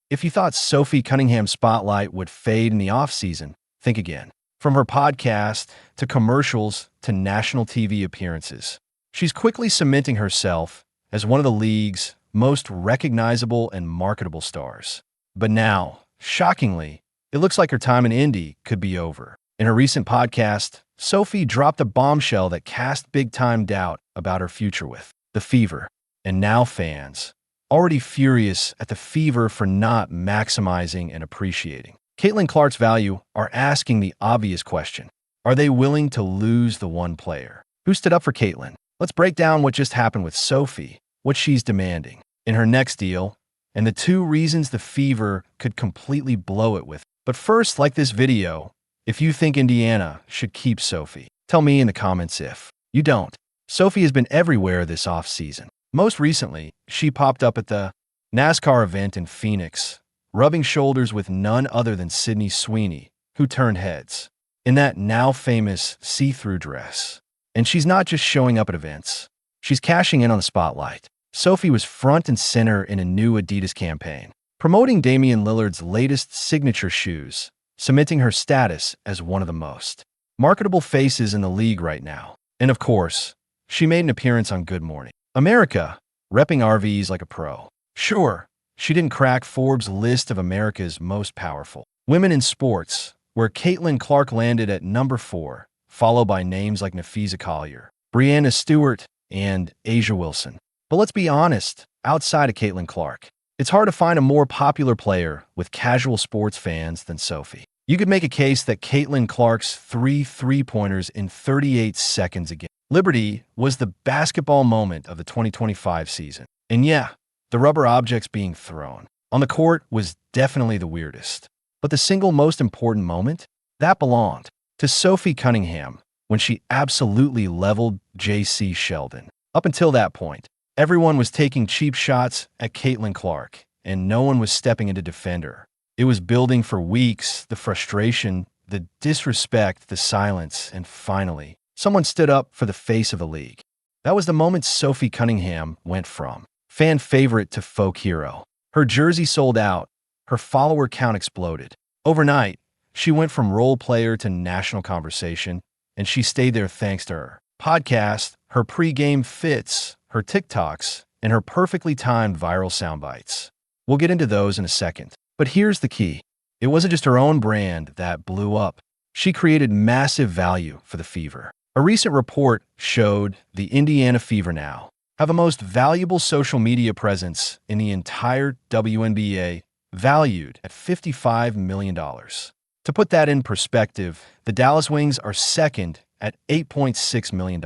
If you thought Sophie Cunningham's spotlight would fade in the off-season, think again. From her podcast to commercials to national TV appearances, she's quickly cementing herself as one of the league's most recognizable and marketable stars. But now, shockingly, it looks like her time in Indy could be over. In her recent podcast, Sophie dropped a bombshell that cast big-time doubt about her future with the Fever. And now fans, already furious at the Fever for not maximizing and appreciating Caitlin Clark's value, are asking the obvious question. Are they willing to lose the one player who stood up for Caitlin? Let's break down what just happened with Sophie, what she's demanding in her next deal, and the 2 reasons the Fever could completely blow it with. But first, like this video if you think Indiana should keep Sophie. Tell me in the comments if you don't. Sophie has been everywhere this offseason. Most recently, she popped up at the NASCAR event in Phoenix, rubbing shoulders with none other than Sydney Sweeney, who turned heads in that now famous see-through dress. And she's not just showing up at events. She's cashing in on the spotlight. Sophie was front and center in a new Adidas campaign, promoting Damian Lillard's latest signature shoes, cementing her status as one of the most marketable faces in the league right now. And of course, she made an appearance on Good Morning America, repping RVs like a pro. Sure, she didn't crack Forbes' list of America's most powerful women in sports, where Caitlin Clark landed at number 4, followed by names like Nafisa Collier, Breanna Stewart, and Asia Wilson. But let's be honest, outside of Caitlin Clark, it's hard to find a more popular player with casual sports fans than Sophie. You could make a case that Caitlin Clark's 3 three-pointers in 38 seconds against Liberty was the basketball moment of the 2025 season. And yeah, the rubber objects being thrown on the court was definitely the weirdest. But the single most important moment? That belonged to Sophie Cunningham when she absolutely leveled J.C. Sheldon. Up until that point, everyone was taking cheap shots at Caitlin Clark, and no one was stepping in to defend her. It was building for weeks, the frustration, the disrespect, the silence, and finally, someone stood up for the face of the league. That was the moment Sophie Cunningham went from fan favorite to folk hero. Her jersey sold out, her follower count exploded. Overnight, she went from role player to national conversation, and she stayed there thanks to her podcast, her pre-game fits, her TikToks, and her perfectly timed viral sound bites. We'll get into those in a second. But here's the key. It wasn't just her own brand that blew up. She created massive value for the Fever. A recent report showed the Indiana Fever now have the most valuable social media presence in the entire WNBA, valued at $55 million. To put that in perspective, the Dallas Wings are second at $8.6 million.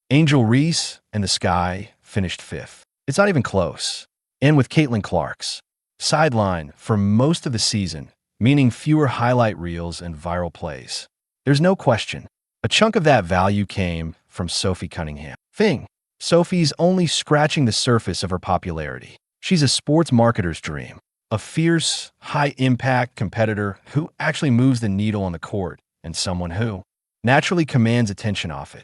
Angel Reese and the Sky finished 5th. It's not even close. And with Caitlin Clark's sideline for most of the season, meaning fewer highlight reels and viral plays, there's no question. A chunk of that value came from Sophie Cunningham. Sophie's only scratching the surface of her popularity. She's a sports marketer's dream, a fierce, high-impact competitor who actually moves the needle on the court, and someone who naturally commands attention off it.